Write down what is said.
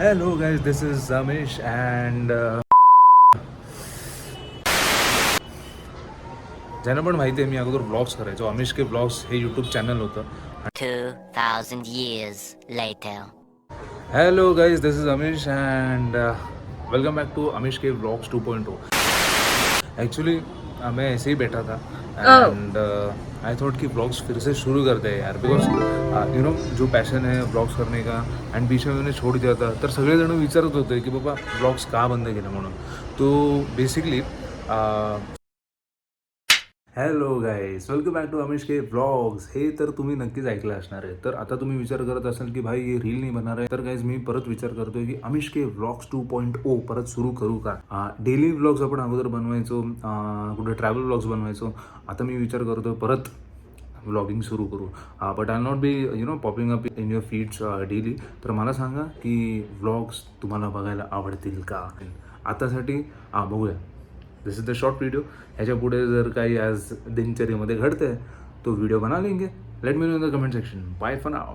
Hello guys, this is Amish and ज्यांना पण माहिती आहे मी अगोदर ब्लॉग्स करायचो. अमिश के ब्लॉग्स हे यूट्यूब चॅनल होतं. 2,000 years later. Hello guys, this is Amish and welcome back to Amish K blogs 2.0. Actually मैं ऐसे ही बैठा था एंड आई थॉट कि ब्लॉग्स फिर से शुरू करते हैं यार, बिकॉज यू नो जो पैशन है ब्लॉग्स करने का एंड बीच में मैंने छोड़ दिया था. तर सगळेजण विचारत होते की बाबा ब्लॉग्स का बंद केलं म्हणून. तो basically hello guys, welcome back to Amish K blogs. हे तर तुम्ही नक्कीच ऐकलं असणार आहे. तर आता तुम्ही विचार करत असाल की भाई रील नाही बनणार आहे. तर गाईज मी परत विचार करतोय की अमिश के ब्लॉग्स 2.0 परत सुरू करू का. डेली ब्लॉग्स आपण अगोदर बनवायचो, कुठे ट्रॅव्हल ब्लॉग्स बनवायचो. आता मी विचार करतोय परत व्लॉगिंग सुरू करू. But I not be popping up in your feeds daily. तर मला सांगा की व्लॉग्स तुम्हाला बघायला आवडतील का. आतासाठी बघूया. दिस इज द शॉर्ट व्हिडिओ. ह्याच्या पुढे जर काही आज दिनचर्येमध्ये घडतंय तो व्हिडिओ बना लेंगे. Let me know in the comment section. Bye for now.